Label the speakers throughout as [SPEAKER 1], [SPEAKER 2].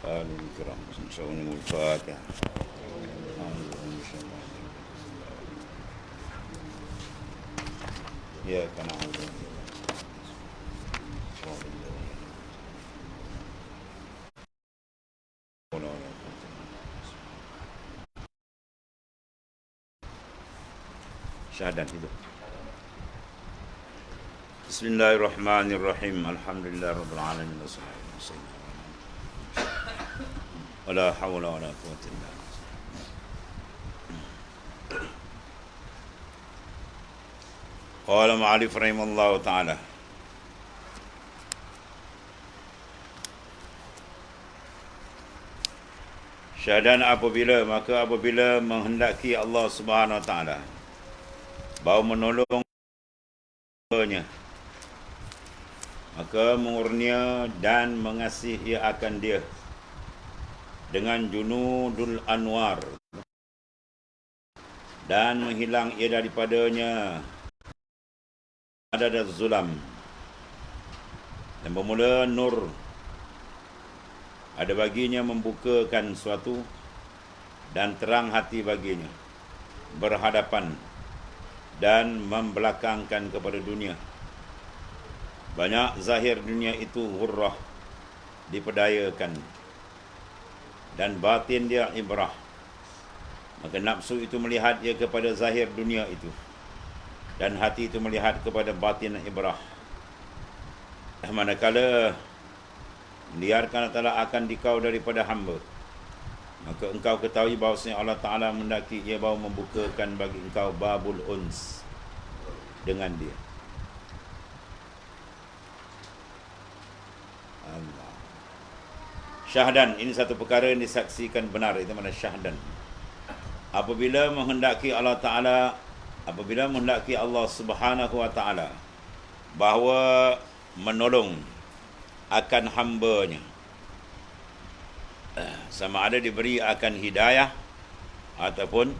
[SPEAKER 1] آل الكرام سنشون الفاتحة. إياك نعبد syahadat itu. Bismillahirrahmanirrahim. Alhamdulillahirabbil alamin. Wala haula wala quwwata illa billah. Qala ma'alif rahimallahu ta'ala. Syahadan apabila menghendaki Allah Subhanahu wa taala bahawa menolongnya, maka mengurnia dan mengasihi akan dia dengan junudul anwar dan menghilang ia daripadanya adad zulam, dan bermula nur ada baginya membukakan suatu dan terang hati baginya berhadapan dan membelakangkan kepada dunia. Banyak zahir dunia itu hurrah diperdayakan dan batin dia ibrah. Maka nafsu itu melihat ia kepada zahir dunia itu dan hati itu melihat kepada batin ibrah. Manakala liarkan Allah Ta'ala akan dikau daripada hamba, maka engkau ketahui bahawasanya Allah Ta'ala mendaki ia bahawa membukakan bagi engkau babul uns dengan dia. Allah. Syahdan, ini satu perkara yang disaksikan benar, itu mana syahdan. Apabila menghendaki Allah Subhanahu wa taala bahawa menolong akan hamba-Nya, sama ada diberi akan hidayah ataupun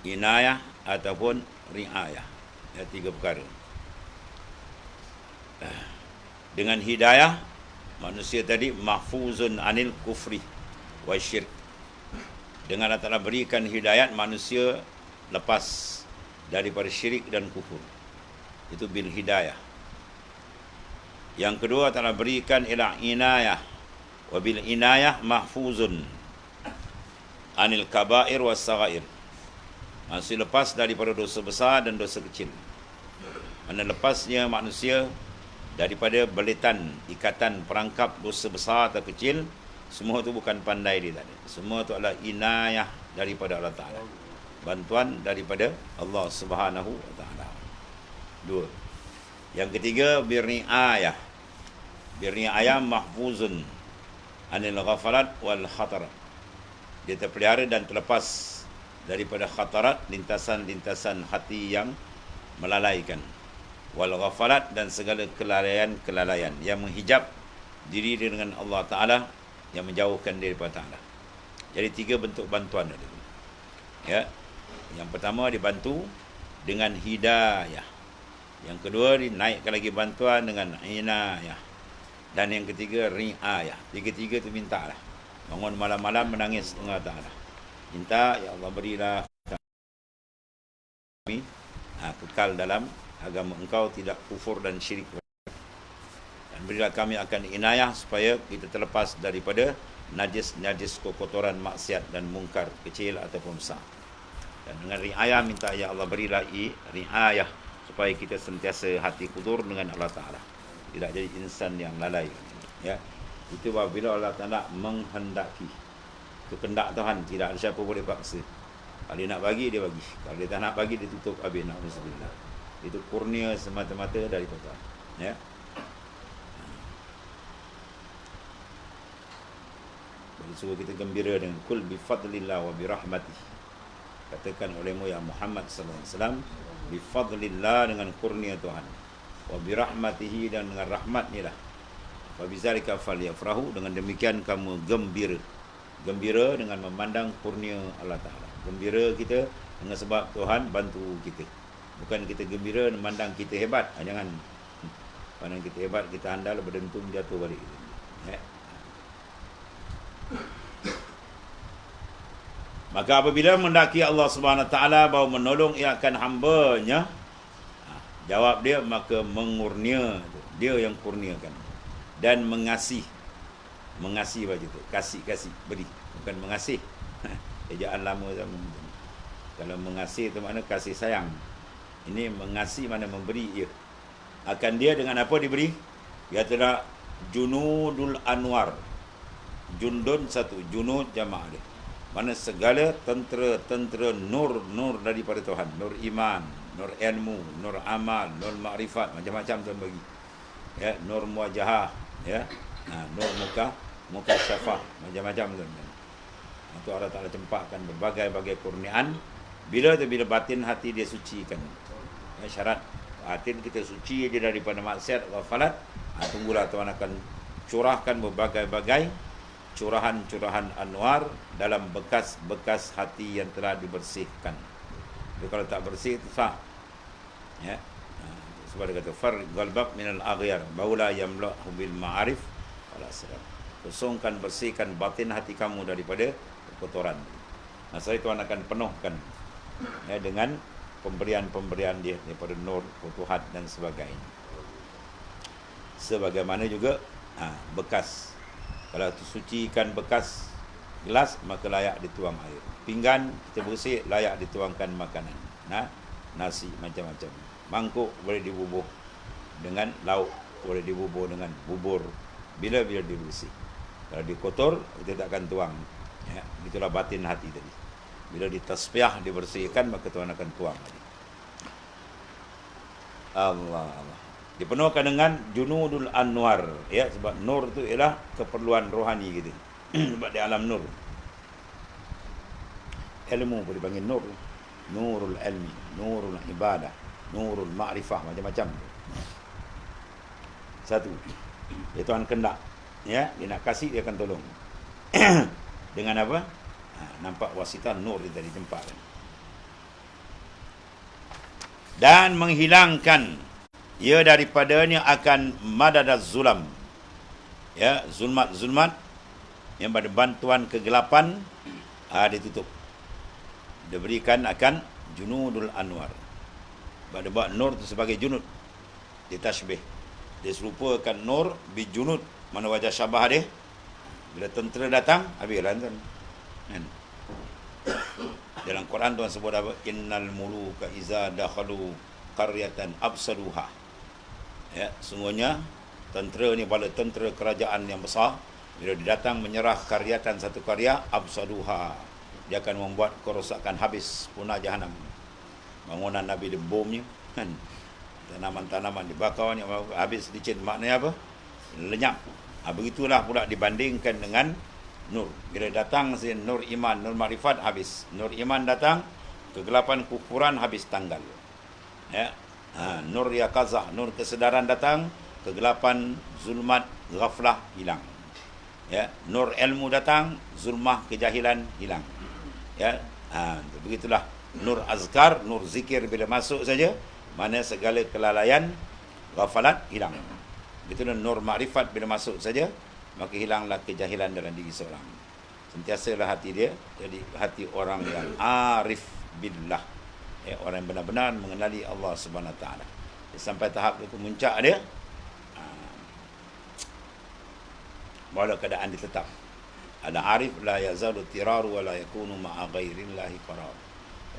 [SPEAKER 1] inayah ataupun riayah. Ya, tiga perkara. Dengan hidayah, manusia tadi mahfuzun anil kufri wa syirk. Dengan Allah Ta'ala berikan hidayat, manusia lepas daripada syirik dan kufur. Itu bil hidayah. Yang kedua, Allah Ta'ala berikan ila inayah. Wa bil inayah mahfuzun anil kabair was saghair. Manusia lepas daripada dosa besar dan dosa kecil. Mana lepasnya manusia daripada beletan, ikatan, perangkap dosa besar atau kecil, semua itu bukan pandai dia tadi. Semua itu adalah inayah daripada Allah Ta'ala. Bantuan daripada Allah Subhanahu wa taala. Dua. Yang ketiga, birni'ayah. Birni'ayah mahfuzun anil ghafalat wal khatarat. Dia terpelihara dan terlepas daripada khatarat, lintasan-lintasan hati yang melalaikan. Wal ghafalat, dan segala kelalaian yang menghijab diri dia dengan Allah Ta'ala, yang menjauhkan diri daripada Ta'ala. Jadi tiga bentuk bantuan ada. Ya. Yang pertama dibantu dengan hidayah. Yang kedua dinaikkan lagi bantuan dengan inayah. Dan yang ketiga riayah. Tiga-tiga tu mintalah. Bangun malam-malam menangis dengan Ta'ala. Minta, ya Allah berilah kami kekal dalam agama Engkau, tidak kufur dan syirik. Dan berilah kami akan inayah supaya kita terlepas daripada najis kotoran maksiat dan mungkar kecil ataupun besar. Dan dengan riayah minta, ya Allah berilah riayah supaya kita sentiasa hati kudur dengan Allah Ta'ala, tidak jadi insan yang lalai. Ya, itu apabila Allah Ta'ala menghendaki. Itu kehendak Tuhan, tidak ada siapa boleh paksa. Kalau dia nak bagi, dia bagi. Kalau dia tak nak bagi, dia tutup habis. Na'udzubillah. Itu kurnia semata-mata daripada Tuhan. Ya. Jadi suruh kita gembira dengan kul bifadlillah wa birahmatih. Katakan olehmu ya Muhammad sallallahu alaihi wasallam, bifadlillah, dengan kurnia Tuhan, wa birahmatihi, dan dengan rahmat-Nya lah. Wa bizalika falyafrahu, dengan demikian kamu gembira. Gembira dengan memandang kurnia Allah Ta'ala. Gembira kita dengan sebab Tuhan bantu kita. Bukan kita gembira memandang kita hebat. Jangan pandang kita hebat, kita handal, berdentum, jatuh balik. Ya. Maka apabila mendaki Allah Subhanahu Wa Taala bahawa menolong ia akan hamba-Nya, jawab dia, maka mengurnia, dia yang kurniakan, dan mengasihi baju tu, kasih beri, bukan mengasih. Ejaan lama zaman. Kalau mengasihi itu makna kasih sayang. Ini mengasihi mana memberi ia. Akan dia dengan apa diberi? Iaitu junudul anwar. Jundun satu, junud jama' dia. Mana segala tentera nur daripada Tuhan, nur iman, nur ilmu, nur amal, nur makrifat, macam-macam Tuhan bagi. Ya, nur muwajahah, ya. Nur muka syafah, macam-macam Tuhan. Itu Allah Taala cempakkan berbagai-bagai kurniaan. Bila batin hati dia sucikan. Ya, syarat batin kita suci dia daripada maksiat, ghafalat. Tunggulah Tuhan akan curahkan berbagai-bagai curahan anwar dalam bekas-bekas hati yang telah dibersihkan. Jadi kalau tak bersih itu sah. Ya. Sebab dia kata far galbab minal aghyar baula yamlahu bil ma'arif wala salam. Kosongkan, bersihkan batin hati kamu daripada kotoran. Nah, saya Tuhan akan penuhkan, ya, dengan pemberian-pemberian dia daripada nur, futuhat dan sebagainya. Sebagaimana juga bekas. Kalau sucikan bekas gelas, maka layak dituang air. Pinggan kita bersih, layak dituangkan makanan. Nasi macam-macam. Mangkuk boleh dibubuh dengan lauk, boleh dibubuh dengan bubur. Bila dibersih. Kalau dikotor, kita tak akan tuang. Ya, itulah batin hati tadi. Bila ditasbih, dibersihkan, maka Tuhan akan tuang tadi. Allah. Dipenuhkan dengan junudul anwar, ya, sebab nur itu ialah keperluan rohani kita. Sebab di alam nur. Ilmu boleh panggil nur. Nurul ilmi, nurul ibadah, nurul ma'rifah, macam-macam. Satu. Dia Tuhan kendak, ya, dia nak kasih, dia akan tolong. Dengan apa? Nampak wasitah nur dia tadi tempatkan. Dan menghilangkan ia daripadanya akan madadaz zulam, ya, zulmat yang pada bantuan kegelapan ditutup, diberikan akan junudul anwar. Pada buat nur itu sebagai junud, ditashbih, diserupakan nur bijunud, mana wajah syabah dia. Bila tentera datang, habislah kan. Dalam Quran Tuhan sebut apa? Innal muluka iza dakhalu qaryatan absaduha. Ya, sungguhnya tentera ni, bala tentera kerajaan yang besar, bila dia datang menyerah karyatan satu karya, absaduha, dia akan membuat kerosakan, habis punah jahanam. Bangunan Nabi dibomnya, kan, tanaman-tanaman dibakar, habis licin. Maknanya apa? Lenyap. Begitulah pula dibandingkan dengan nur. Bila datang nur iman, nur makrifat, habis. Nur iman datang, kegelapan kufuran habis tanggal. Ya. Nur yaqazah, nur kesedaran datang, kegelapan zulmat ghaflah hilang. Ya, nur ilmu datang, zulmah kejahilan hilang. Ya, begitulah nur azkar, nur zikir bila masuk saja, mana segala kelalaian, ghafalat hilang. Begitulah nur makrifat bila masuk saja, maka hilanglah kejahilan dalam diri seorang. Sentiasalah hati dia jadi hati orang yang arif billah. Ya, orang yang benar-benar mengenali Allah Subhanahu Wa Taala. Sampai tahap itu muncak dia, walau keadaan dia tetap. Ada arif la yazalu tiraru wa la yakunu ma'a ghairillahi qarar.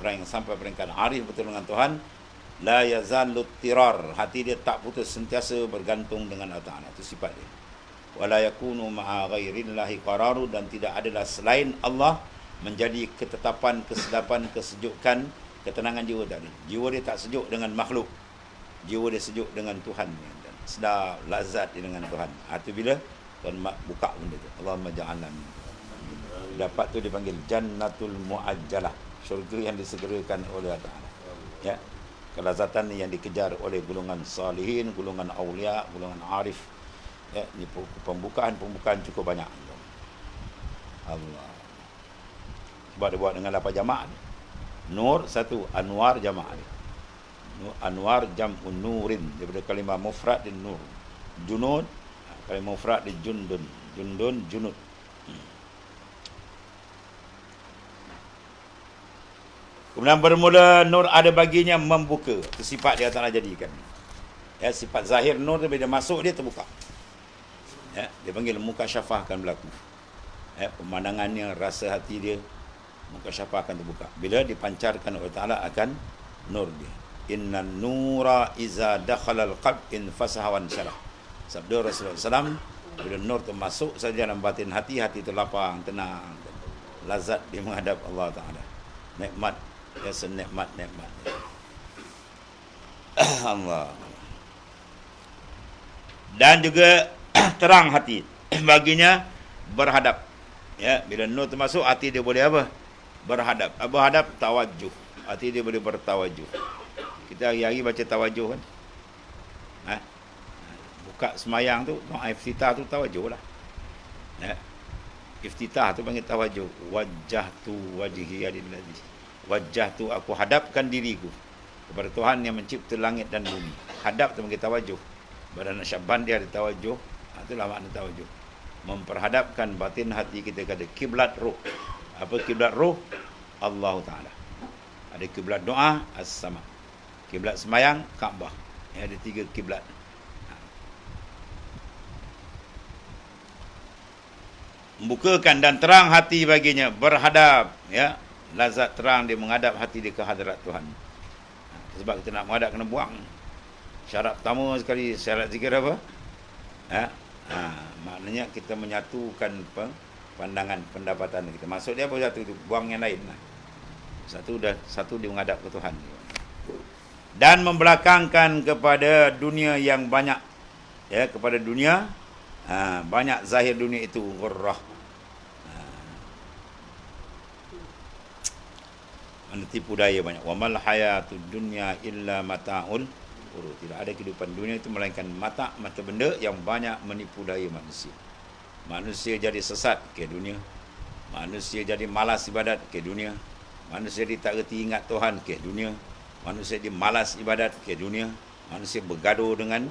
[SPEAKER 1] Orang yang sampai peringkat arif betul dengan Tuhan, la yazalu tirar, hati dia tak putus, sentiasa bergantung dengan Allah Taala. Itu sifat dia. Wa la yakunu ma'a ghairillahi qararu, dan tidak adalah selain Allah menjadi ketetapan, kesedapan, kesejukan, ketenangan jiwa tadi. Jiwa dia tak sejuk dengan makhluk. Jiwa dia sejuk dengan Tuhan. Sedar, lazat dia dengan Tuhan. Itu bila Tuhan buka benda tu. Allahumma ja'alna. Dapat tu dipanggil jannatul mu'ajjalah. Syurga yang disegerakan oleh Allah Ta'ala. Ya. Kelazatan yang dikejar oleh golongan salihin, golongan awliya, golongan arif. Ya, ini pembukaan cukup banyak. Allah. Sebab dia buat dengan lapan jamaah. Nur satu, anwar jamaah. Anwar jam'un nurin, daripada kalimah mufrad dan nur. Junud, kalimah mufrad di jundun, junud. Kemudian bermula nur ada baginya membuka. Itu sifat dia Allah jadikan. Ya, sifat zahir nur bila dia masuk dia terbuka. Ya, dia panggil muka syafah akan berlaku. Ya, pemandangannya, rasa hati dia, muka syafah akan terbuka. Bila dipancarkan oleh Ta'ala akan nur dia. Inna nura iza dakhala al-qalb in fasahawan syarah. Sabda Rasulullah SAW, bila nur termasuk saja dalam batin hati, hati itu lapang, tenang, lazat dia menghadap Allah Ta'ala. Nikmat, ya senikmat-nikmat. Allah. Dan juga terang hati baginya berhadap. Ya, bila nur termasuk hati dia boleh apa? Berhadap. Berhadap tawajuh. Hati dia boleh bertawajuh. Kita hari-hari baca tawajuh kan? Ha? Buka semayang tu, doa iftitah tu tawajuh lah. Ya. Iftitah tu panggil tawajuh. Wajjahtu wajhi lillazi. Wajjahtu, aku hadapkan diriku kepada Tuhan yang mencipta langit dan bumi. Hadap tu panggil tawajuh. Badan Syaban dia ada tawajuh. Itulah makna tawajuh. Memperhadapkan batin hati kita kepada kiblat roh. Apa kiblat roh? Allah Ta'ala. Ada kiblat doa, as-sama. Kiblat semayang, Kaabah. Ada 3 kiblat. Membukakan dan terang hati baginya, berhadap, ya, lazat terang dia menghadap hati dia ke hadirat Tuhan. Sebab kita nak menghadap kena buang. Syarat pertama sekali, syarat zikir apa? Maknanya kita menyatukan pandangan, pendapatan kita. Maksud dia apa satu itu? Buang yang lain. Satu dia menghadap ke Tuhan. Dan membelakangkan kepada dunia yang banyak. Ya, kepada dunia banyak zahir dunia itu ghurrah. Mana tipu daya banyak. Wa mal hayatud dunya illa mata'ul ghurur. Tidak ada kehidupan dunia itu melainkan mata benda yang banyak menipu daya manusia. Manusia jadi sesat ke dunia. Manusia jadi malas ibadat ke dunia. Manusia jadi tak reti ingat Tuhan ke dunia. Manusia jadi malas ibadat ke dunia. Manusia bergaduh dengan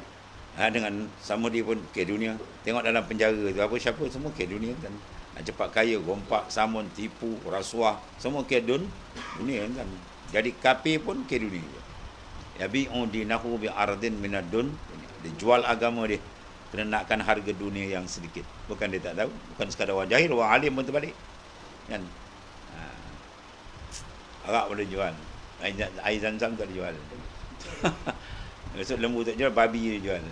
[SPEAKER 1] sama dia pun ke dunia. Tengok dalam penjara tu apa siapa semua ke dunia kan. Nak cepat kaya, rompak, samun, tipu, rasuah, semua ke dunia kan. Jadi kafir pun ke dunia. Yabi'u dinahu bi ardin minad dun. Dia jual agama dia kerana nakkan harga dunia yang sedikit. Bukan dia tak tahu, bukan sekadar orang jahil, orang alim pun terbalik. Kan? Arak boleh jual. Air Zam-Zam tak dijual. Besok lembu tak jual, babi dia jual.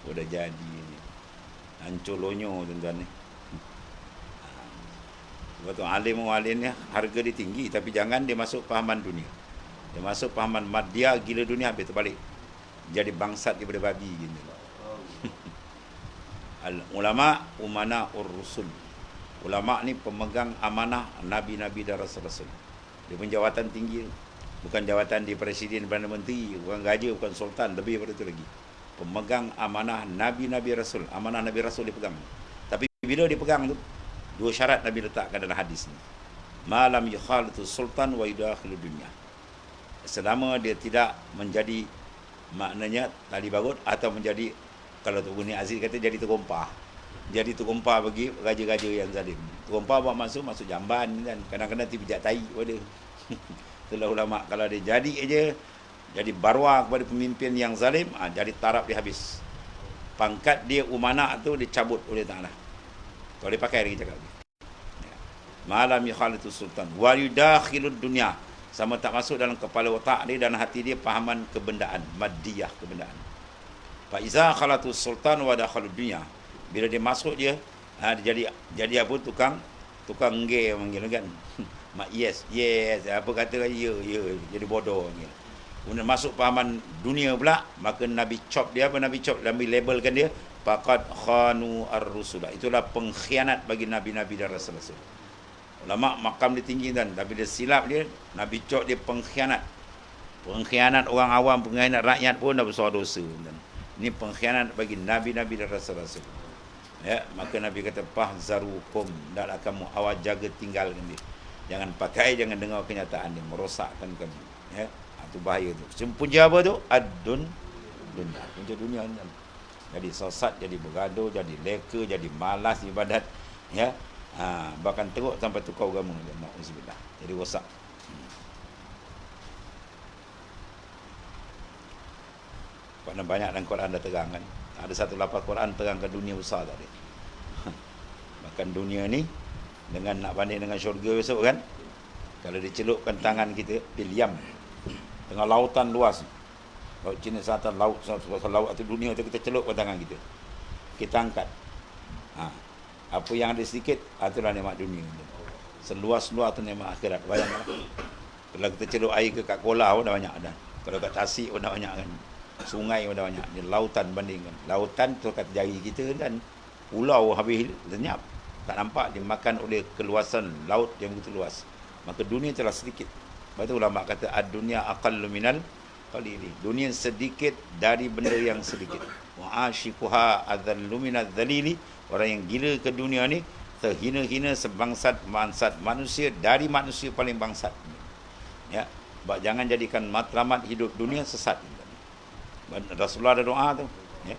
[SPEAKER 1] Udah jadi ni. Hancur lonyo tuan-tuan ni. Sebab tu alim ni harga dia tinggi, tapi jangan dia masuk fahaman dunia. Dia masuk fahaman madya, gila dunia, habis terbalik. Jadi bangsat daripada babi gitu. Ulama umana ur-rusul. Ulama ni pemegang amanah nabi-nabi dan rasul-rasul. Dia punya jawatan tinggi. Bukan jawatan di presiden, Perdana Menteri, bukan gaja, bukan sultan, lebih daripada itu lagi. Pemegang amanah nabi-nabi rasul. Amanah nabi rasul dipegang. Tapi bila dipegang tu, 2 syarat Nabi letakkan dalam hadis ni. Malam yukhalitu sultan wa yudakhilu dunya. Selama dia tidak menjadi maknanya tali barut atau menjadi, kalau Tok Guni Aziz kata, jadi tergompah. Jadi tergompah bagi raja-raja yang zalim. Tergompah buat masuk jamban kan. Kadang-kadang pijak tai pada. Itulah ulama, kalau dia jadi aja jadi barwa kepada pemimpin yang zalim, jadi taraf dia habis. Pangkat dia umanah tu dicabut oleh Ta'ala. Kalau dia pakai lagi cakap dia. Malam yukhalitu sultan wa yudakhilud dunya. Sama tak masuk dalam kepala otak dia dan hati dia fahaman kebendaan, maddiyah, kebendaan. Fa iza khalatu sultan wa dakhalud dunya. Bila dia masuk dia jadi apa, tukang nge panggil kan. Mak yes, apa kata ya, jadi bodoh panggil. Kemudian masuk pahaman dunia pula, maka Nabi cop dia apa? Nabi cop, Nabi labelkan dia faqad khanu ar-rusulah. Itulah pengkhianat bagi nabi-nabi dan rasul-rasul. Ulama makam dia tinggi kan, tapi dia silap dia, Nabi cop dia pengkhianat. Pengkhianat orang awam, pengkhianat rakyat pun dah besar dosa kan. Ini pengkhianat bagi nabi-nabi dan rasul-rasul. Ya, maka Nabi kata fahzarukum, hendaklah kamu awal jaga tinggalkan dia. Jangan pakai, jangan dengar kenyataan dia, merosakkan kamu. Ya. Itu bahaya tu. Punca apa tu? Ad-dunya. Punca dunia ni. Jadi sesat, jadi bergaduh, jadi leka, jadi malas ibadat, ya. Bahkan teruk sampai tukar agama. Nauzubillah. Jadi rosak. Kerana banyak dalam Quran dah terang kan. Ada satu lapar Quran terangkan dunia besar tadi. Bahkan dunia ni dengan nak banding dengan syurga besok kan. Kalau dicelupkan tangan kita Bilyam, tengah lautan luas, Laut Cina Selatan, laut atau dunia tu, kita celupkan tangan kita, kita angkat. Apa yang ada sedikit, itulah nikmat dunia. Seluas-luas tu nikmat akhirat. Bayangkanlah. Kalau kita celup air ke kat kolah pun dah banyak dah. Kalau kat tasik pun dah banyak kan. Sungai pun dah banyak. Ni lautan bandingkan. Lautan tu kat jari kita dan pulau habis lenyap. Tak nampak, dimakan oleh keluasan laut yang begitu luas. Maka dunia telah sedikit. Lepas tu ulama kata ad-dunya aqallu minal qalili. Dunia sedikit dari benda yang sedikit. Wa ashiquha adzallu minadz dzalili. Orang yang gila ke dunia ni terhina-hina sebangsat mansat manusia dari manusia paling bangsat. Ya, jangan jadikan matlamat hidup dunia sesat. Rasulullah ada doa tu, ya.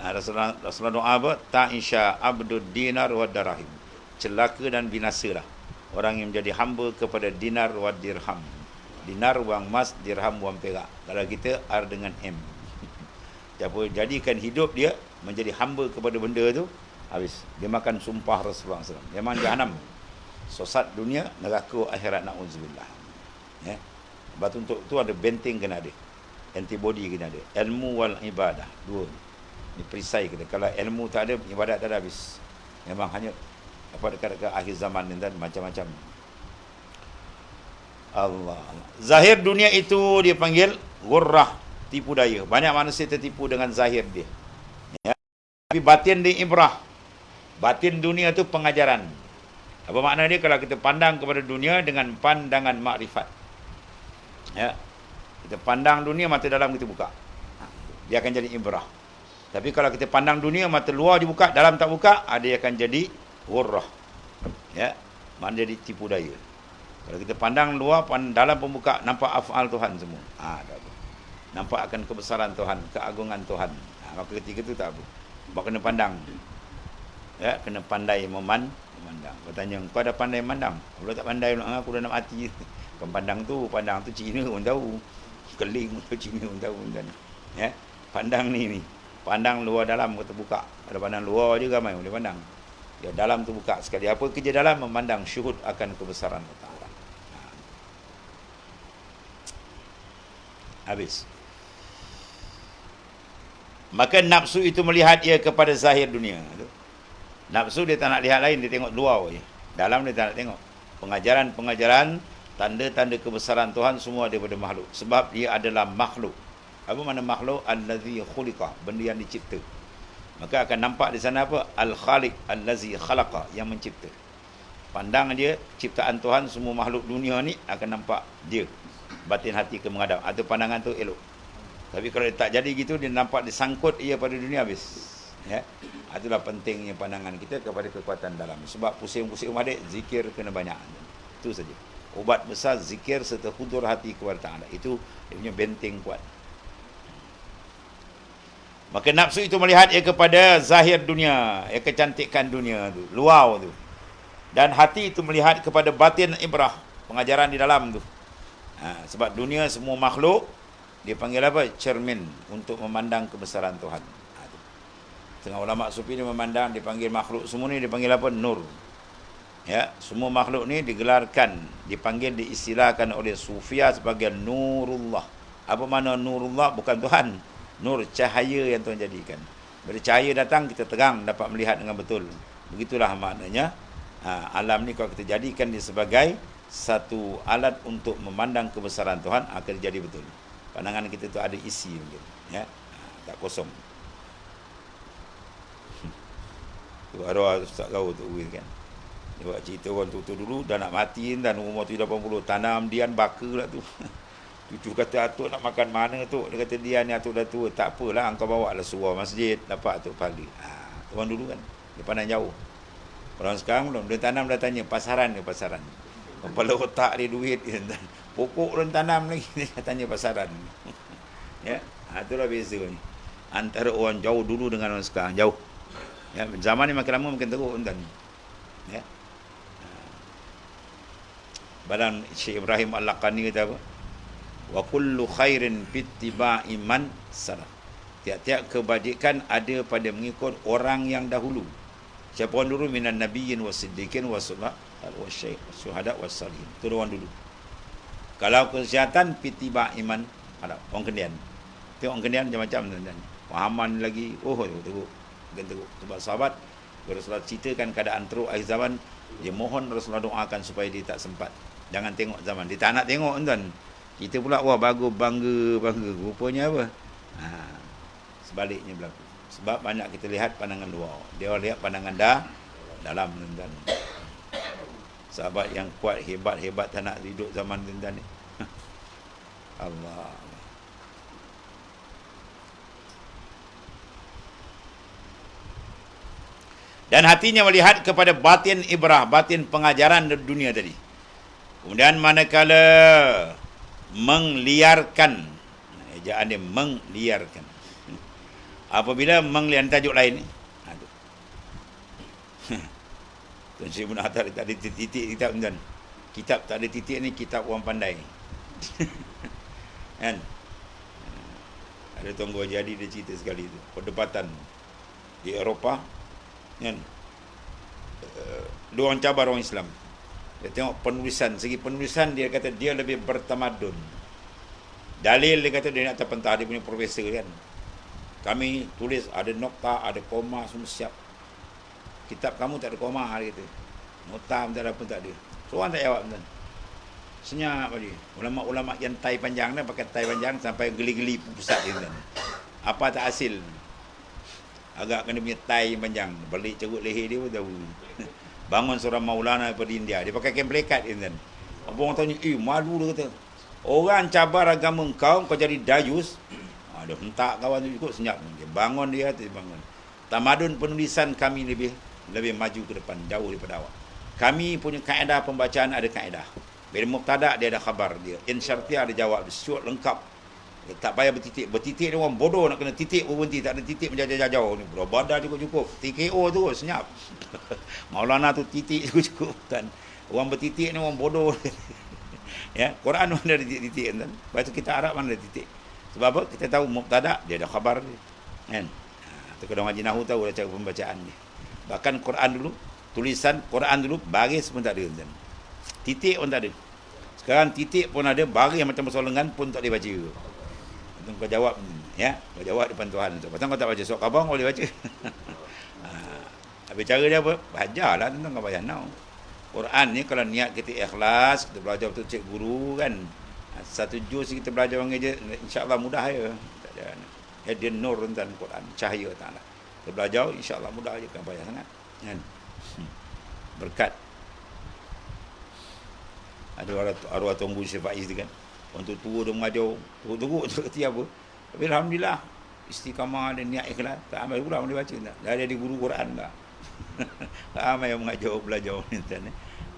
[SPEAKER 1] Rasulullah doa apa? Ta'isha abdud dinar wa darahim. Celaka dan binasalah orang yang menjadi hamba kepada dinar wa dirham. Dinar wang emas, dirham wang perak. Kalau kita R dengan M. Jadikan hidup dia menjadi hamba kepada benda tu, habis dia makan sumpah Rasulullah SAW. Memang jahanam, sesat dunia, neraka akhirat, na'udzubillah. Ya. Sebab untuk tu ada benteng kena ada, antibody kena ada, ilmu wal ibadah, dua ni perisai kita. Kalau ilmu tak ada, ibadat tak ada, habis. Memang hanya apa dekat-dekat akhir zaman ni dan macam-macam. Allah. Zahir dunia itu dia panggil ghurrah, tipu daya. Banyak manusia tertipu dengan zahir dia. Ya. Tapi batin dia ibrah. Batin dunia tu pengajaran. Apa makna dia? Kalau kita pandang kepada dunia dengan pandangan makrifat. Ya. Kita pandang dunia, mata dalam kita buka. Dia akan jadi ibrah. Tapi kalau kita pandang dunia, mata luar dibuka, dalam tak buka, dia akan jadi ghurrah. Ya. Makna jadi tipu daya. Kalau kita pandang luar, dalam pembuka, nampak af'al Tuhan semua. Nampak akan kebesaran Tuhan, keagungan Tuhan. Maka ketiga tu tak apa. Sebab kena pandang. Ya, kena pandai memandang. Kau tanya, kau ada pandai memandang? Kalau tak pandai, aku dah nak mati. Kau pandang tu Cina pun tahu. Keling pun Cina pun tahu. Ya, pandang ni. Pandang luar dalam kata buka. Ada pandang luar je ramai boleh pandang. Ya, dalam tu buka sekali. Apa kerja dalam? Memandang, syuhud akan kebesaran Allah. Habis. Maka nafsu itu melihat ia kepada zahir dunia. Nafsu dia tak nak lihat lain, dia tengok luar je. Dalam dia tak nak tengok. Pengajaran-pengajaran, tanda-tanda kebesaran Tuhan semua daripada makhluk. Sebab dia adalah makhluk. Apa makna makhluk? Allazi khuliqa, benda yang dicipta. Maka akan nampak di sana apa? Al-Khaliq, allazi khalaqa, yang mencipta. Pandang dia, ciptaan Tuhan, semua makhluk dunia ni akan nampak dia. Batin hati ke menghadap. Ada pandangan tu elok. Tapi kalau dia tak jadi gitu, dia nampak disangkut ia pada dunia, habis. Ya. Itulah pentingnya pandangan kita kepada kekuatan dalam. Sebab pusing-pusing adik, zikir kena banyak. Itu saja. Ubat besar zikir serta hudur hati kepada Ta'ala. Itu dia punya benteng kuat. Maka nafsu itu melihat ia kepada zahir dunia, ia kecantikan dunia tu, luar tu. Dan hati itu melihat kepada batin ibrah, pengajaran di dalam tu. Sebab dunia semua makhluk dia panggil apa? Cermin untuk memandang kebesaran Tuhan. Tengah ulama sufi ni memandang, dipanggil makhluk semua ni dipanggil apa? Nur. Ya, semua makhluk ni digelarkan, dipanggil, diistilahkan oleh sufia sebagai nurullah. Apa makna nurullah? Bukan Tuhan. Nur, cahaya yang Tuhan jadikan. Bila cahaya datang, kita terang, dapat melihat dengan betul. Begitulah maknanya. Alam ni kalau kita jadikan dia sebagai satu alat untuk memandang kebesaran Tuhan, akan jadi betul. Pandangan kita tu ada isi mungkin. Ya, tak kosong. Tu arwah Ustaz kau tu kan. Dia buat cerita orang tu dulu dah nak mati dan umur 80, tanam dian baka lah tu. Cucu kata, atuk nak makan mana tu? Dia kata, dia ni atuk dah tua. Tak apalah, engkau bawa lah surau masjid, dapat atuk pahala. Orang dulu kan, dia pandang jauh. Orang sekarang belum, dia tanam dah tanya, pasaran ke pasaran? Kepala otak dia duit, pokok orang tanam lagi, dia tanya pasaran. Ya, itulah beza ni. Antara orang jauh dulu dengan orang sekarang, jauh. Ya, zaman ni makin lama makin teruk tuan. Ya. Badan Syekh Ibrahim Al-Laqani kata apa? Wa kullu khairin bittiba'i man salaf. Tiap-tiap kebajikan ada pada mengikut orang yang dahulu. Siapa orang dulu? Minan nabiyyin wasiddiqin wasullah wasyai wasyuhada wassalihin. Itu orang dulu. Kalau kesihatan pitiba iman ada orang kendian. Tengok orang kendian macam-macam tuan-tuan. Pahaman lagi. Oh, teruk. Sebab sahabat Rasulullah ceritakan keadaan teruk akhir zaman, dia mohon Rasulullah doakan supaya dia tak sempat. Jangan tengok zaman. Dia tak nak tengok tuan. Kita pula wah bagus bangga. Rupanya apa? Sebaliknya berlaku. Sebab banyak kita lihat pandangan luar. Dia lihat pandangan dalam tuan-tuan. Sahabat yang kuat, hebat tak nak hidup zaman tuan-tuan ni. Allah. Dan hatinya melihat kepada batin ibrah, batin pengajaran dunia tadi. Kemudian manakala mengliarkan, ejaan dia mengliarkan. Apabila mengliarkan tajuk lain ni, Tuan Syekh Ibn Hatar tak ada titik kitab tuan. Kitab tak ada titik ni kitab orang pandai. Kan? Ada Tuan Guru Jadi dia cerita sekali tu. Perdebatan di Eropah, kan? Dua orang cabar orang Islam. Dia tengok penulisan, segi penulisan dia kata dia lebih bertamadun. Dalil dia kata dia nak terpentah, dia punya profesor kan. Kami tulis ada nokta, ada koma, semua siap. Kitab kamu tak ada koma, dia kata. Nota pun tak ada, pun tak ada. Seorang tak jawab tuan. Senyap dia. Ulama-ulama yang tai panjang dah pakai tai panjang sampai geli-geli pusat dia tuan. Apa tak hasil? Agak kena punya tai panjang. Balik cerut leher dia pun tahu. Bangun seorang maulana daripada India. Dia pakai kain pelekat tuan. Apa orang tanya, malu dia kata. Orang cabar agama kau jadi dayus. Dia hentak kawan tu ikut senyap. Dia bangun dia bangun. Tamadun penulisan kami lebih maju ke depan, jauh daripada awak. Kami punya kaedah pembacaan ada kaedah. Bila mubtada dia ada khabar dia. In syartiyah ada jawab, syurut lengkap. Tak payah bertitik. Bertitik ni orang bodoh nak kena titik pun berhenti. Tak ada titik menjauh-jauh ni. Badar cukup-cukup. TKO tu senyap. Maulana tu titik cukup-cukup. Orang bertitik ni orang bodoh. Ya, Quran mana ada titik kan. Lepas tu kita Arab mana ada titik. Sebab apa? Kita tahu mubtada dia ada khabar dia. Kan? Tu kalau ngaji nahwu tahu dah cara pembacaan dia. Bahkan Quran dulu, tulisan Quran dulu baris pun tak ada kan. Titik pun tak ada. Sekarang titik pun ada, baris macam soal lengan pun tak boleh baca. Kau jawab, ya, kau jawab depan Tuhan. Pasal kau tak baca surat khabar, kau boleh baca. Habis cara dia apa? Belajarlah tentang kau payah now. Quran ni kalau niat kita ikhlas, kita belajar betul cek guru kan. Satu juz kita belajar orang je, insya-Allah mudah ya. Tak ada. Ya, dia nur tentang Quran, cahaya Taala. Kita belajar insya-Allah mudah je, kan payah sangat. Kan? Berkat. Ada arwah Tuan Guru Syekh Faiz tu kan. Orang tua dia mengajar, teruk-teruk kerti apa. Tapi alhamdulillah istiqamah dan niat ikhlas, tak ambil pula boleh baca tak. Dah ada guru Quran dah. Ramai yang mengajar belajar ni.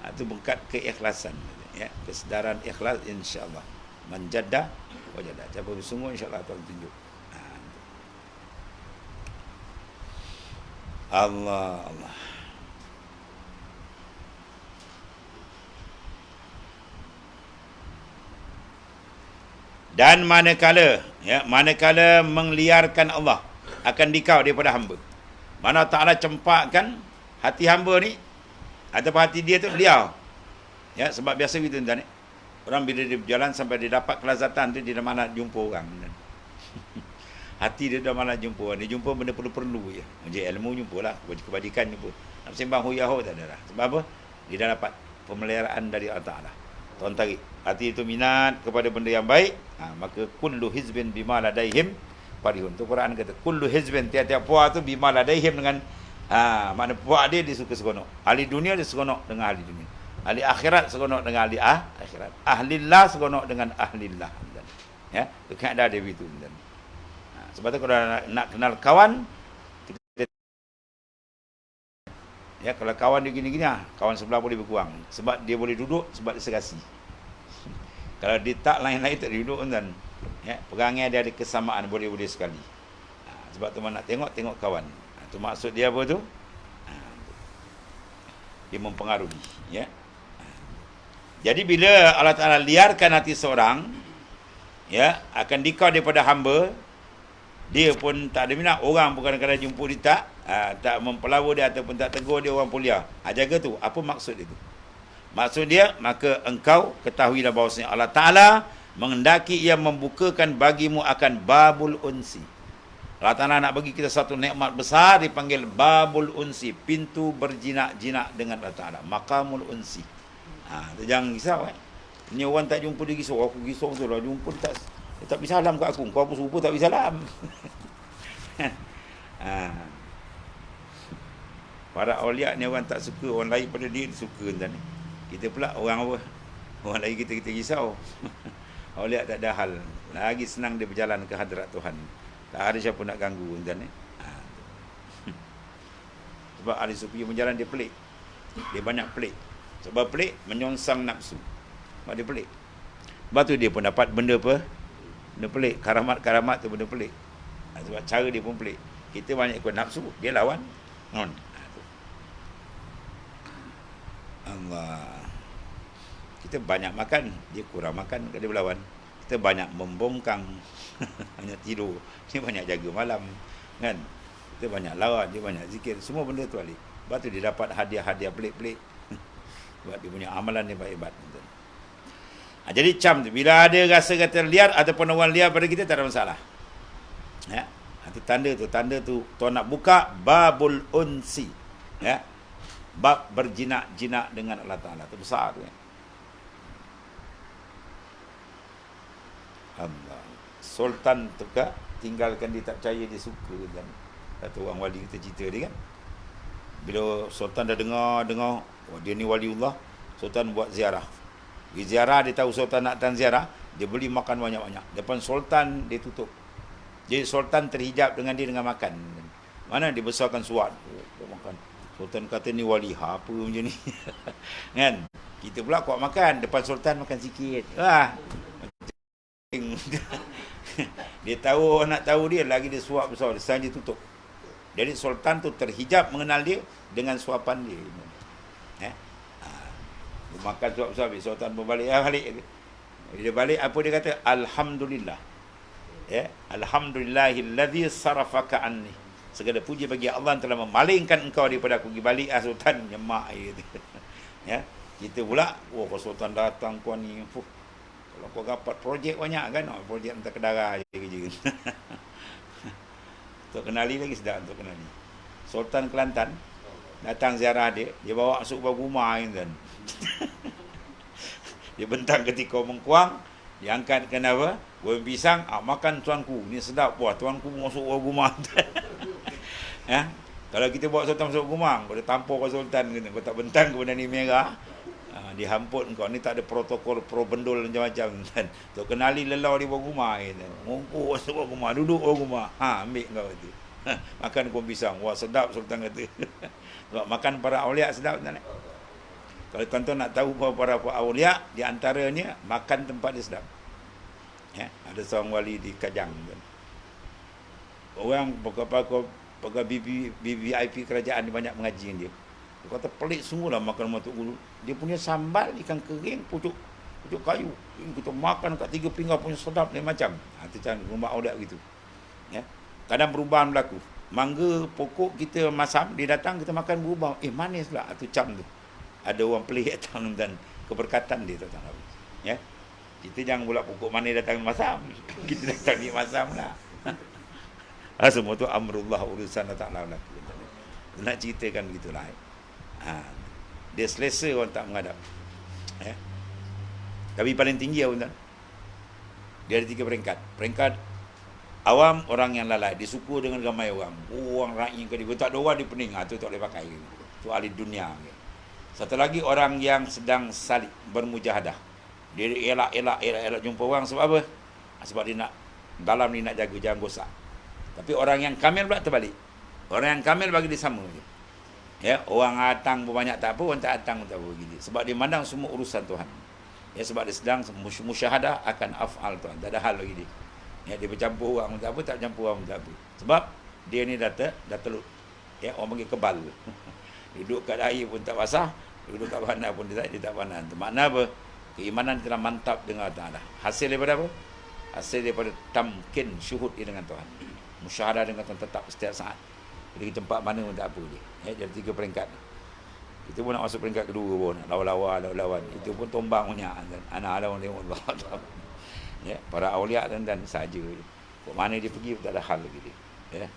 [SPEAKER 1] Itu berkat keikhlasan, ya, kesedaran ikhlas insya-Allah. Manjadda wajada. Siapa bersungguh insya-Allah Tuhan tunjuk. Allah. Dan manakala mengliarkan Allah akan dikau daripada hamba. Mana Ta'ala cempakkan hati hamba ni ataupun hati dia tu liar. Ya, sebab biasa gitu tuan. Orang bila dia berjalan sampai dia dapat kelazatan tu, dia dah malas jumpa orang. Hati dia dah malas jumpa orang. Dia jumpa benda perlu-perlu je. Macam ilmu jumpalah, kebajikan jumpa. Nak sembang huyah tak ada dah. Sebab apa? Dia dah dapat pemeliharaan dari Allah Ta'ala. Tuan tarik. Hati itu minat kepada benda yang baik, maka kullu hizbin bima ladaihim farihun. Tu Quran kata kullu hizbin, tiap-tiap puak tu bima ladaihim dengan makna puak dia suka seronok. Ahli dunia dia seronok dengan ahli dunia. Ahli akhirat seronok dengan ahli akhirat. Ahlillah seronok dengan ahlillah. Ya, itu kaedah dia begitu. Sebab tu kalau nak kenal kawan, ya, kalau kawan dia gini-gini, kawan sebelah boleh berkurang. Sebab dia boleh duduk, sebab dia serasi. Kalau dia tak lain-lain tak duduk kan. Ya, perangai dia ada kesamaan, boleh-boleh sekali. Sebab tu nak tengok kawan. Itu maksud dia apa tu? Dia mempengaruhi, ya. Jadi bila Allah Ta'ala liarkan hati seorang, ya, akan dikau daripada hamba, dia pun tak ada minat. Orang pun kadang-kadang jumpa dia tak mempelawa dia ataupun tak tegur dia, orang pun liar. Jaga tu. Apa maksud dia tu? Maksud dia, maka engkau ketahuilah bahawasanya Allah Ta'ala mengendaki ia membukakan bagimu akan babul unsi. Allah Ta'ala nak bagi kita satu nikmat besar, dipanggil babul unsi, pintu berjinak-jinak dengan Allah Ta'ala, maqamul unsi. Jangan risau. Ni orang tak jumpa dia risau. Aku risau tu lah, jumpa dia tak beri salam kat aku. Kau apa serupa tak beri salam. Para awliya ni orang tak suka orang lain pada dia suka entah ni. Kita pula orang apa? Orang lain kita risau. Awliya tak ada hal. Lagi senang dia berjalan ke hadrat Tuhan. Tak ada siapa nak ganggu entah ni. Sebab ahli sufi berjalan dia pelik. Dia banyak pelik. Sebab pelik menyongsang nafsu. Sebab dia pelik. Sebab tu dia pun dapat benda apa? Benda pelik. Karamat-karamat tu benda pelik. Sebab cara dia pun pelik. Kita banyak ikut nafsu, dia lawan. Allah. Kita banyak makan, dia kurang makan, dia berlawan. Kita banyak membongkang, banyak tidur, dia banyak jaga malam, kan? Kita banyak lawan, dia banyak zikir, semua benda tu ahli. Sebab tu dia dapat hadiah-hadiah pelik-pelik. Sebab dia punya amalan dia hebat. Jadi cam tu, bila ada rasa kata liar ataupun orang liar pada kita, tak ada masalah. Ya, itu tanda tu tuan nak buka babul unsi, ya, bab berjinak-jinak dengan Allah Ta'ala. Itu besar tu, ya. Allah. Sultan tu kah tinggalkan dia, tak percaya, dia suka kan. Satu orang wali kita cerita dia kan, bila Sultan dah dengar dia ni waliullah, Sultan buat ziarah. Di ziarah dia tahu Sultan nak datang ziarah, dia beli makan banyak-banyak. Depan Sultan dia tutup. Jadi Sultan terhijab dengan dia dengan makan. Mana dia besarkan suat, makan. Sultan kata ni wali apa macam ni. Kan? Kita pula kuat makan, depan Sultan makan sikit. Dia tahu, nak tahu dia lagi, dia suap besar, dia sengaja tutup. Jadi Sultan tu terhijab mengenal dia dengan suapan dia. Dia makan suap besar, Sultan berbalik, balik. Dia balik, apa dia kata? Alhamdulillah. Ya, alhamdulillahillazi sarafaka anni. Segala puji bagi Allah yang telah memalingkan engkau daripada aku. Pergi balik Sultan nyemak air tu. Ya, kita pula, kalau Sultan datang kau ni, kalau kau dapat projek banyak kan, projek hantar ke darah je kerja. Untuk kenali lagi sedap untuk kenali. Sultan Kelantan datang ziarah dia bawa masuk rumah kan. Dia bentang ketika mengkuang, dia angkatkan apa? Goreng pisang, makan tuanku. Ni sedap. Wah, tuanku masuk rumah. Ya. Kalau kita bawa Sultan masuk rumah, kau dah tampar kau Sultan kena. Kau tak bentang ke benda ni merah. Dihamput kau ni, tak ada protokol pro bendul macam-macam kan. Tok kenali lelau di bawah rumah kan. Ngongkok masuk bawah rumah, duduk bawah rumah. Ambil kau tu. Makan kuah pisang. Wah, sedap Sultan kata. Sebab makan para awliya sedap tak? Kalau tuan-tuan nak tahu bahawa para awliya, di antaranya makan tempat dia sedap. Ya, ada seorang wali di Kajang kan. Orang pegawai VIP kerajaan dia banyak mengaji dengan dia. Dia kata pelik sungguhlah makan matuk gulu. Dia punya sambal ikan kering pucuk kayu. Kita makan kat 3 pinggan punya sedap ni macam. Itu macam rumah audak gitu. Ya. Kadang perubahan berlaku. Mangga pokok kita masam, dia datang kita makan berubah. Manis pula. Itu cam tu. Ada orang pelik datang dan keberkatan dia datang. Ya. Kita jangan pula pokok mana datang masam. Kita datang ni masam lah. Semua tu amrullah, urusan Allah Ta'ala berlaku. Nak ceritakan begitulah. Dia selesa orang tak menghadap. Tapi paling tinggi dia ada 3 peringkat. Peringkat awam, orang yang lalai, disuka dengan ramai orang. Orang rakyat ke dia, tak ada orang dia pening. Tu tak boleh pakai. Tu ahli dunia. Satu lagi orang yang sedang salik, bermujahadah. Dia elak jumpa orang sebab apa? Sebab dia nak dalam ni nak jaga jangan gosak. Tapi orang yang kamil pula terbalik. Orang yang kamil bagi dia sama je. Ya, orang datang berbanyak tak apa, orang tak datang tak apa begini. Sebab dia mandang semua urusan Tuhan. Ya, sebab dia sedang musyahadah akan af'al Tuhan. Tak ada hal lagi dia. Ya, dia bercampur orang tak apa, tak bercampur orang tak apa. Sebab dia ni dah telut. Ya, orang panggil kebal. Duduk kat air pun tak basah, duduk kat panah pun dia tak panah. Makna apa? Keimanan telah mantap dengan Allah Ta'ala. Hasil daripada apa? Hasil daripada tamkin, syuhud dengan Tuhan. Musyahadah dengan Tuhan tetap setiap saat. Jadi tempat mana pun tak apa dia. Jadi 3 peringkat. Itu pun nak masuk peringkat kedua pun. Lawan. Itu pun tombang punya. Anak lawan tengok Allah. Ya, para awliya dan saja. Kok mana dia pergi tak ada hal lagi dia. Ya.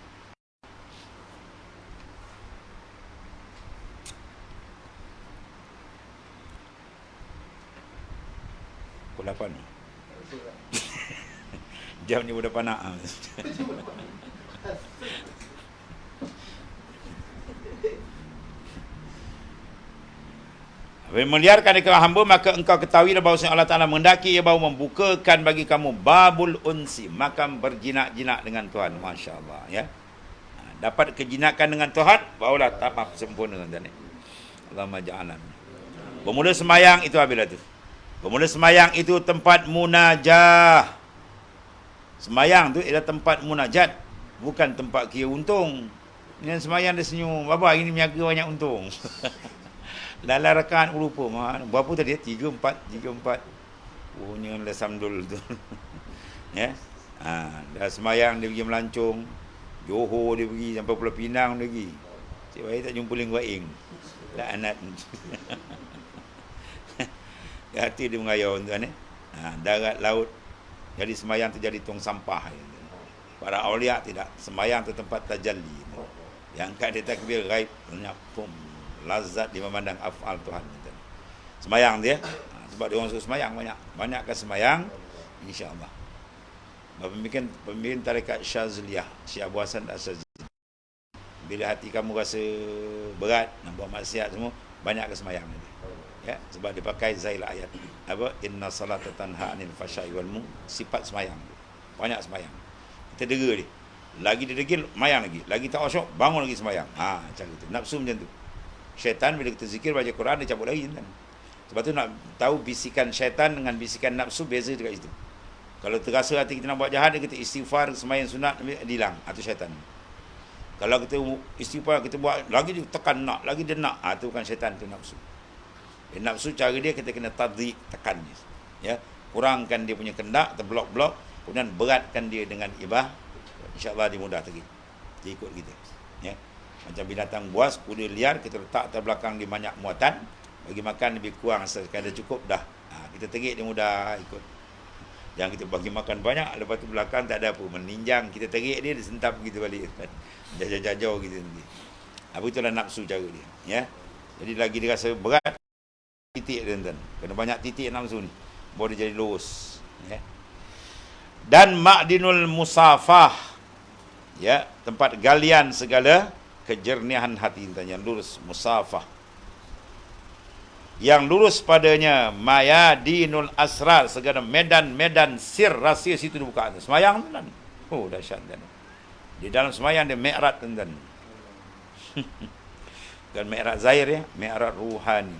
[SPEAKER 1] Pukul 8. Jam ni udah panak. Meliarkan ikram hamba, maka engkau ketahuilah bahawa Allah Ta'ala menghendaki ia bahawa membukakan bagi kamu babul unsi, makan berjinak-jinak dengan Tuhan. Masya Allah, ya. Dapat kejinakan dengan Tuhan, barulah tamam sempurna tuan. Allahumma ja'alan. Bermula semayang itu apabila tu. Bermula semayang itu tempat munajah. Semayang tu ialah tempat munajat, bukan tempat kira untung. Dengan semayang dia senyum, bapa hari ni meniaga banyak untung. Dalam rakaat berupa. Berapa tadi? 3, 4. Oh, ni lah samdul tu. Ya. Dah semayang dia pergi melancong. Johor dia pergi sampai Pulau Pinang dia pergi. Cik baik tak jumpa Ling Waing. Laknat. Hati dia mengayau tuan darat laut. Jadi semayang tu jadi tong sampah. Para awliya tidak. Semayang tu tempat tajalli. Yang angkat dia takbir gaib. Banyak pum. Lazat dia memandang af'al Tuhan. Semayang dia. Sebab dia orang suka semayang banyak. Banyakkan semayang. InsyaAllah. Pemimpin tarekat Syazliyah. Syekh Abu Hasan As-Syazili. Bila hati kamu rasa berat, nak buat maksiat semua, banyakkan semayang dia. Ya, sebab dia pakai zail ayat. Apa? Inna salata tanha anil fahsya'i wal munkar. Sifat semayang. Banyak semayang. Kita dera dia. Lagi dia degil, mayang lagi. Lagi tak asyuk, bangun lagi semayang. Macam itu. Nafsu macam tu. Syaitan bila kita zikir baca Quran dia cabut lagi kan. Sebab tu nak tahu bisikan syaitan dengan bisikan nafsu beza dekat situ. Kalau terasa hati kita nak buat jahat, kita istighfar, sembahyang sunat, hilang atau syaitan. Kalau kita istighfar, kita buat lagi dia tekan nak, lagi dia nak, itu bukan syaitan, itu nafsu. Nafsu cara dia kita kena tadhiq, tekan dia. Ya, kurangkan dia punya kendak, terblok-blok, kemudian beratkan dia dengan ibadah. Insya-Allah dia mudah pergi. Dia ikut kita. Ya. Macam binatang buas, kuda liar, kita letak atas belakang dia banyak muatan, bagi makan lebih kurang sekadar cukup dah. Kita terik dia mudah ikut. Jangan kita bagi makan banyak, lepas tu belakang tak ada apa, meninjang, kita terik dia sentap gitu balik. Jauh-jauh gitu nanti. Apa itulah nafsu cara dia, ya. Jadi lagi dia rasa berat titik dia tuan. Kena banyak titik nafsu ni, baru dia jadi lurus, ya. Dan ma'dinul musafah, ya, tempat galian segala kejernihan hati yang lurus, musafah. Yang lurus padanya mayadinul asrar, segala medan-medan sir rahsia situ dibuka. Semayang tuan. Oh dahsyat tuan. Di dalam semayang dia mi'raj tuan. Dan mi'raj zahir ya, mi'raj ruhani.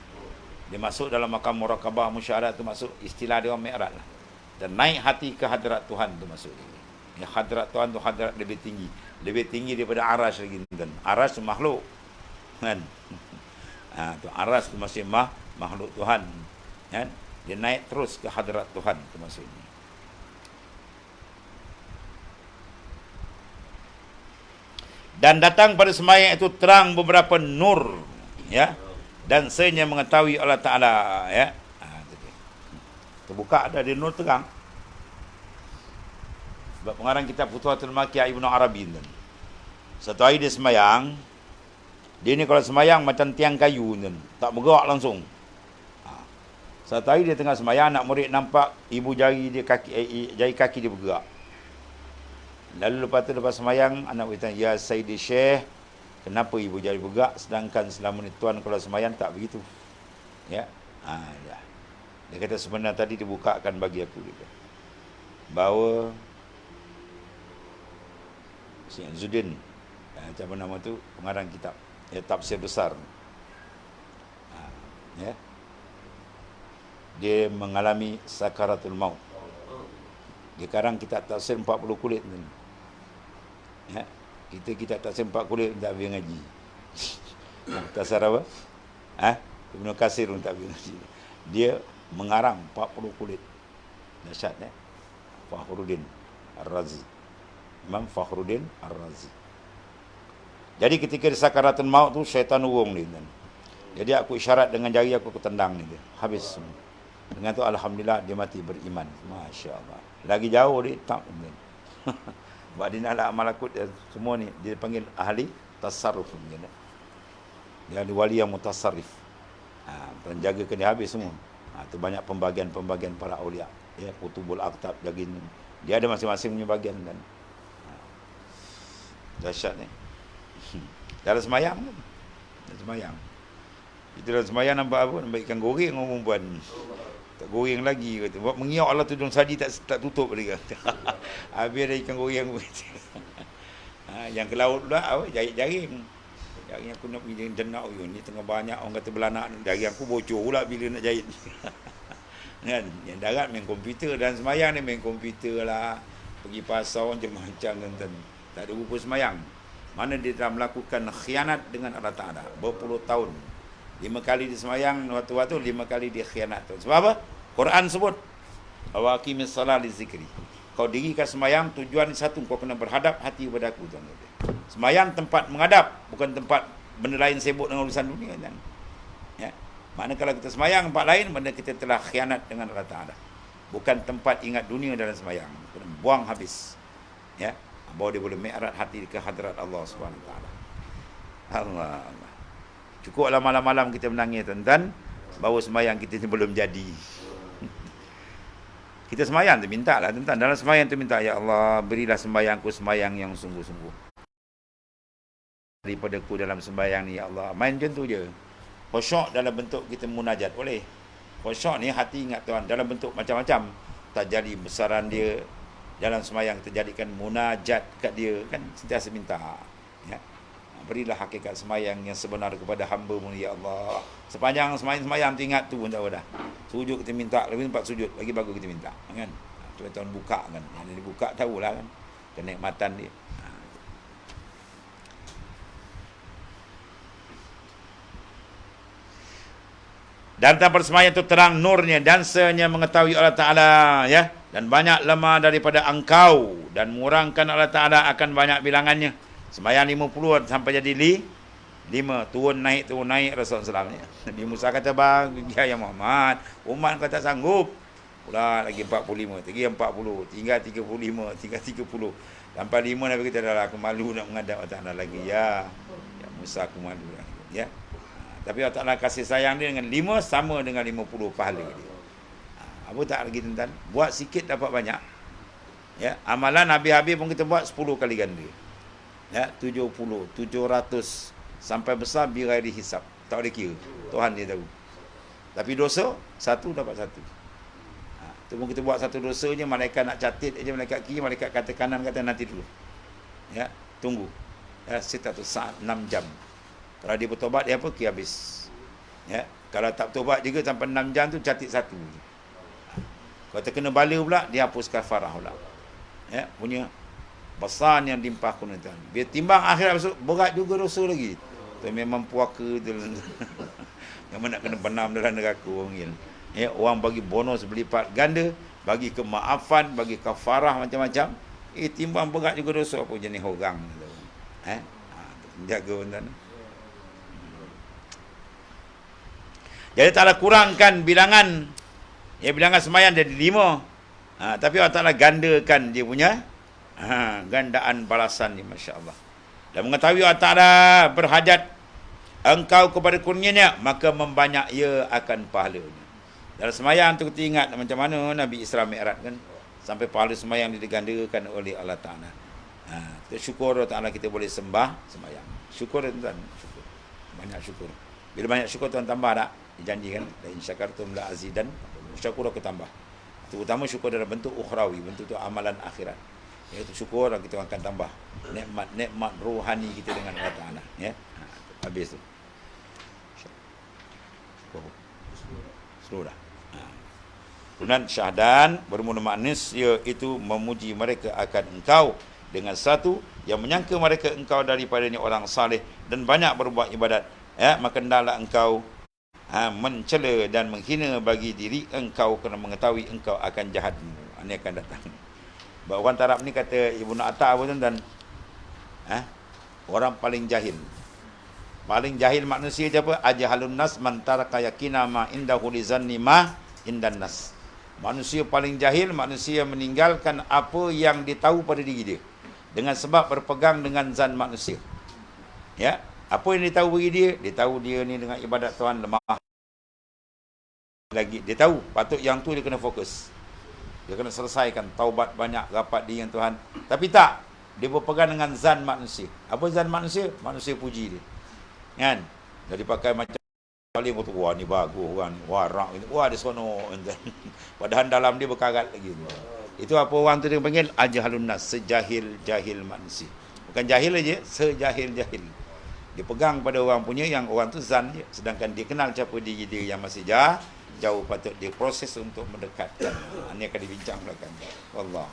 [SPEAKER 1] Dia masuk dalam makam muraqabah musyahadah tu, masuk istilah dia orang mi'raj lah. Dan naik hati ke hadrat Tuhan tu masuk dia. Ya, hadrat Tuhan tu hadrat lebih tinggi. Lebih tinggi daripada arash lagi tuan. Arash tu makhluk. Kan? Tu arash tu masih makhluk Tuhan. Kan? Dia naik terus ke hadrat Tuhan tu maksudnya. Dan datang pada sembahyang itu terang beberapa nur, ya. Dan senyap mengetahui Allah Ta'ala, ya. Terbuka ada di nur terang. Sebab pengarang kitab Futuhatul Makkiyah Ibnu Arabi tuan. Satu hari dia semayang. Dia ni kalau semayang macam tiang kayu tuan. Tak bergerak langsung. Satu hari dia tengah semayang, anak murid nampak ibu jari dia jari kaki dia bergerak. Lalu lepas semayang, anak murid tanya, "Ya Sayyidi Syekh, kenapa ibu jari bergerak sedangkan selama ni tuan kalau semayang tak begitu?" Ya. Ya. Dia kata sebenarnya tadi dibukakan bagi aku juga. Bahawa Syekh Zuddin, macam nama tu, pengarang kitab, ya, tafsir besar. Ya. Dia mengalami sakaratul maut. Sekarang kita tafsir 40 kulit ni. Ya. Kita tafsir 4 kulit tak boleh ngaji. Tafsir apa? Ibnu Katsir pun tak boleh ngaji. Dia mengarang 40 kulit. Dahsyat Fakhruddin Ar-Razi. Imam Fakhruddin Ar-Razi. Jadi ketika di sakaratul maut tu syaitan urung dia. Jadi aku isyarat dengan jari aku tendang dia. Habis semua. Dengan tu alhamdulillah dia mati beriman. Masya-Allah. Lagi jauh dia tak. Sebab dia nak malakut dia, semua ni dia panggil ahli tasarruf dia. Dia ada wali yang mutasarrif. Penjagakan dia habis semua. Tu banyak pembagian-pembagian para aulia. Ya, kutubul aktab lagi ni. Dia ada masing-masing punya bagian dan dahsyat ni. Dalam semayang kan? Dalam semayang. Itu dalam semayang nampak apa? Nampak ikan goreng orang perempuan. Tak goreng lagi kata. Buat mengiak Allah tudung sadi tak tutup lagi kata. Habis ada ikan goreng. Yang ke laut pula apa? Jaring. Jaring aku nak pergi jenak ni tengah banyak orang kata belanak. Jaring aku bocor pula bila nak jahit. Kan? Yang darat main komputer dan semayang ni main komputer lah. Pergi pasar macam-macam tuan-tuan. Tak ada rupa semayang. Mana dia telah melakukan khianat dengan Allah Ta'ala berpuluh tahun. 5 kali dia semayang, waktu-waktu 5 kali dia khianat. Sebab apa? Quran sebut wa aqimis salat li zikri. Kau dirikan semayang, tujuan satu, kau kena berhadap hati kepada aku. Semayang tempat menghadap, bukan tempat benda lain sibuk dengan urusan dunia kan. Ya. Maknanya kalau kita semayang tempat lain, benda kita telah khianat dengan Allah Ta'ala. Bukan tempat ingat dunia dalam semayang. Kena buang habis. Ya. Bahawa dia boleh mi'raj hati ke hadrat Allah Subhanahu Wa Taala. Allah. Cukuplah malam-malam kita menangis tuan-tuan, bahawa semayang kita ni belum jadi. Kita semayang tu mintalah tuan-tuan. Dalam semayang tu minta, ya Allah, berilah sembayangku sembayang yang sungguh-sungguh. Daripada ku dalam sembayang ni, ya Allah. Main macam tu je. Khusyuk dalam bentuk kita munajat boleh. Khusyuk ni hati ingat Tuhan dalam bentuk macam-macam. Tak jadi besaran dia dalam semayang terjadikan munajat kat dia kan, sentiasa minta ya. Berilah hakikat semayang yang sebenar kepada hamba-Mu ya Allah. Sepanjang semayang tu ingat tu pun tak apa dah. Sujud kita minta, lebih tempat sujud lagi bagus kita minta kan. Tuan-tuan buka kan, yang dibuka tahulah kan kenikmatan dia. Dan tanpa semayang itu terang nurnya dan senyap mengetahui Allah Ta'ala ya. Dan banyak lemah daripada engkau dan murangkan Allah Ta'ala akan banyak bilangannya. Semayang 50 sampai jadi 5. Turun naik Rasulullah SAW. Nabi Musa kata, bang, ya Muhammad, umat kau tak sanggup. Pula lagi 45, lagi 40, tinggal 35, tinggal 30. Sampai 5 Nabi kata, dah aku malu nak menghadap Allah Ta'ala lagi. Ya Musa aku malu lagi. Ya. Tapi Allah Ta'ala kasih sayang dia dengan 5 sama dengan 50 pahala dia. Apa tak lagi tuan-tuan? Buat sikit dapat banyak. Ya, amalan habis-habis pun kita buat 10 kali ganda. Ya, 70, 700 sampai besar bighairi hisab. Tak boleh kira. Tuhan dia tahu. Tapi dosa satu dapat satu. Tu pun kita buat satu dosa je, malaikat nak catat aja, malaikat kiri, malaikat kata kanan kata nanti dulu. Ya, tunggu. Ya, satu saat 6 jam. Kalau dia bertobat dia apa? Kira habis. Ya, kalau tak bertobat juga sampai 6 jam tu catat satu. Kalau terkena bala pula, dia hapus kafarah pula. Ya, punya besar yang limpah kunatan. Biar timbang akhirat besok, berat juga dosa lagi. Tu memang puaka tu. Yang mana nak kena benam dalam neraka orang ni. Ya, orang bagi bonus berlipat ganda, bagi kemaafan, bagi kafarah macam-macam. Timbang berat juga dosa apa jenis orang tu. Jaga tuan. Jadi taklah kurangkan bilangan. Ya, bilangan semayang jadi 5. Tapi Allah Ta'ala gandakan dia punya gandaan balasan ni, Masya Allah. Dan mengetahui Allah Ta'ala berhajat engkau kepada kurnianya, maka membanyak ia akan pahalanya. Dalam semayang tu kita ingat macam mana Nabi Isra Mi'raj kan. Sampai pahala semayang digandakan oleh Allah Ta'ala. Kita syukur Allah Ta'ala kita boleh sembah semayang. Syukur tuan, syukur. Banyak syukur. Bila banyak syukur tuan tambah tak? Dijanjikan. La in syakartum la azidan. Syukur aku tambah. Terutama syukur dalam bentuk ukhrawi, bentuk tu amalan akhirat. Iaitu syukur kita akan tambah nikmat rohani kita dengan Allah Ta'ala. Ya. Habis tu. Sudah. Kemudian syahdan bermula manis, iaitu memuji mereka akan engkau dengan satu yang menyangka mereka engkau daripadanya orang saleh dan banyak berbuat ibadat. Ya, maka hendaklah engkau mencela dan menghina bagi diri engkau kerana mengetahui engkau akan jahatmu. Ini akan datang. Sebab orang Arab ni kata Ibnu Atta apa tu dan orang paling jahil. Paling jahil manusia siapa? Ajhalun nas man taraka yakina ma indahu li zanni ma indan nas. Manusia paling jahil, manusia meninggalkan apa yang dia tahu pada diri dia dengan sebab berpegang dengan zan manusia. Ya, apa yang dia tahu bagi dia? Dia tahu dia ni dengan ibadat Tuhan lemah lagi. Dia tahu patut yang tu dia kena fokus. Dia kena selesaikan taubat banyak, rapat dia dengan Tuhan. Tapi tak, dia berpegang dengan zan manusia. Apa zan manusia? Manusia puji dia. Kan? Jadi pakai macam paling tu, wah ni bagus orang ni, wah rak ni, wah dia seronok. Padahal dalam dia berkarat lagi. Itu apa orang tu dia panggil ajhalun nas, sejahil-jahil manusia. Bukan jahil aja, sejahil-jahil. Dia pegang pada orang punya yang orang tu zan je, sedangkan dia kenal siapa diri dia yang masih jauh, patut dia proses untuk mendekatkan. Ini akan dibincang belakang. Wallah.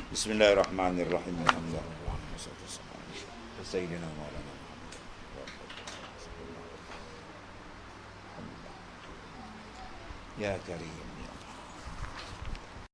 [SPEAKER 1] Bismillahirrahmanirrahim. Alhamdulillah. Sayyidina Maulana Ya Karim.